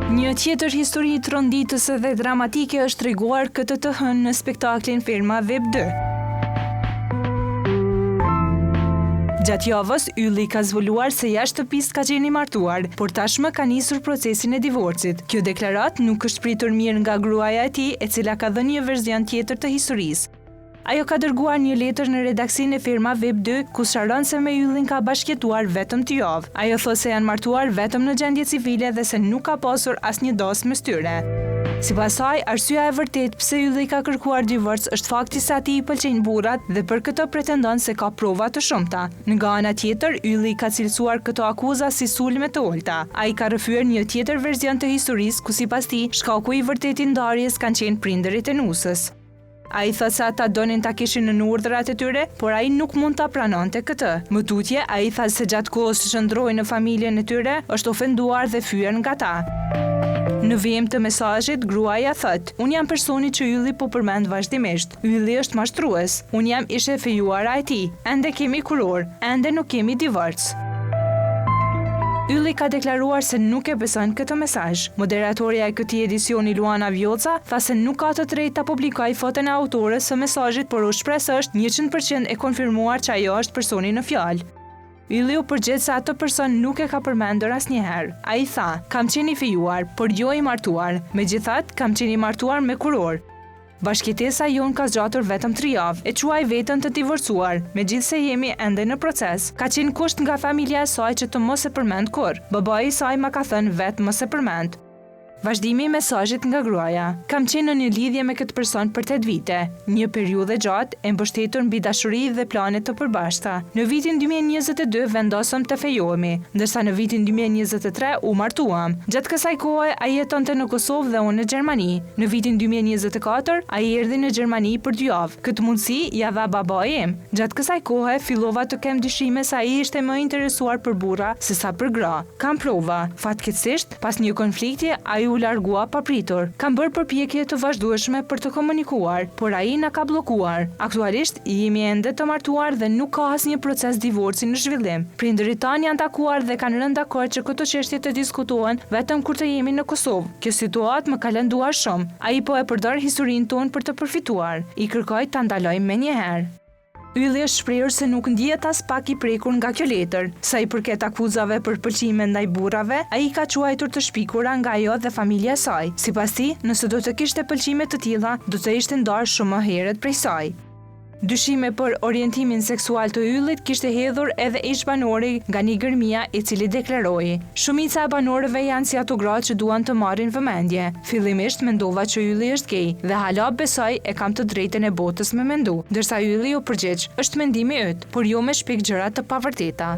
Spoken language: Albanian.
Një tjetër histori tronditëse dhe dramatike është treguar këtë të hënë në spektaklin Ferma Web 2. Gjatë javës, Ylli ka zbuluar se jashtë shtëpisë ka qenë i martuar, por tashmë ka nisur procesin e divorcit. Kjo deklarat nuk është pritur mirë nga gruaja e tij, e cila ka dhënë një verzion tjetër të historisë. Ajo ka dërguar një letër në redaksinë e Ferma Web 2, ku sqaron se me Yllin ka bashkëjetuar vetëm 2 javë. Ajo thotë se janë martuar vetëm në gjendje civile dhe se nuk ka pasur asnjë dasmë mes tyre. Sipas saj, arsyeja e vërtetë pse Ylli ka kërkuar divorc është fakti se atij i pëlqejnë burrat dhe për këtë pretendon se ka prova të shumta. Nga ana tjetër, Ylli ka cilësuar këto akuza si sulme të ulta. Ai ka rrëfyer një tjetër version të historisë ku sipas tij shkaku i vërtetë i ndarjes kanë qenë prindërit e nusës. Ai thotë se ata donin ta kishin në urdhrat e tyre, por ai nuk mund ta pranonte këtë. Më tutje, ai tha se gjatë kohës që shndroi në familjen e tyre, është ofenduar dhe fyer nga ta. Në vijim të mesazhit, gruaja thotë: "Unë jam personi që Ylli po përmend vazhdimisht. Ylli është mashtrues. Unë jam ishe e fejuara e tij. Ende kemi kuror. Ende nuk kemi divorc." Ylli ka deklaruar se nuk e beson këtë mesazh. Moderatorja e këtij edicioni Luana Vjoca tha se nuk ka të drejtë ta publikojë foton e autores së mesazhit, por u shpreh se është 100% e konfirmuar që ajo është personi në fjalë. Ylli u përgjigj se atë person nuk e ka përmendur asnjëherë. Ai tha: "Kam qenë i fejuar, por jo i martuar. Megjithatë, kam qenë i martuar me kuror. Bashkëjetesa jonë ka zgjatur vetëm 3 javë, e quaj veten të divorcuar, megjithse jemi ende në proces. Ka qenë kusht nga familja e saj që të mos e përmend kurrë. Babai i saj ma ka thënë vetë mos e përmend." Vazhdimi i mesazhit nga gruaja: "Kam qenë në një lidhje me këtë person për 8 vite, një periudhë gjatë e mbështetur mbi dashuri dhe plane të përbashkëta. Në vitin 2022 vendosëm të fejohemi, ndërsa në vitin 2023 u martuam. Gjatë kësaj kohe ai jetonte në Kosovë dhe unë në Gjermani. Në vitin 2024 ai erdhi në Gjermani për 2 javë. Këtë mundësi ja dha babai im. Gjatë kësaj kohe fillova të kem dyshime se ai ishte më interesuar për burra se sa për gra. Kam prova. Fatkeqësisht, pas një konflikti, ai u largua papritur. Kam bërë përpjekje të vazhdueshme për të komunikuar, por ai na ka bllokuar. Aktualisht jemi ende të martuar dhe nuk ka asnjë proces divorci në zhvillim. Prindërit tanë janë takuar dhe kanë rënë dakord që këto çështje të diskutohen vetëm kur të jemi në Kosovë. Kjo situatë më ka lënduar shumë. Ai po e përdor historinë tonë për të përfituar. I kërkoj ta ndalojmë menjëherë." Ylli është shprehur se nuk ndihet as pak i prekur nga kjo letër. Sa i përket akuzave për pëlqime ndaj burrave, ai ka quajtur të shpikura nga ajo dhe familja e saj. Sipas tij, nëse do të kishte pëlqime të tilla, do të ishte ndarë shumë më herët prej saj. Dyshime për orientimin seksual të Yllit kishte hedhur edhe ish banori nga Nigermia, i cili deklaroi: "Shumica e banorëve janë si ato gra që duan të marrin vëmendje. Fillimisht mendova që Ylli është gay dhe hala besoj e kam të drejtën e botës me mendu." Ndërsa Ylli u përgjigj: "Është mendimi yt, por jo me shpik gjëra të pavërteta."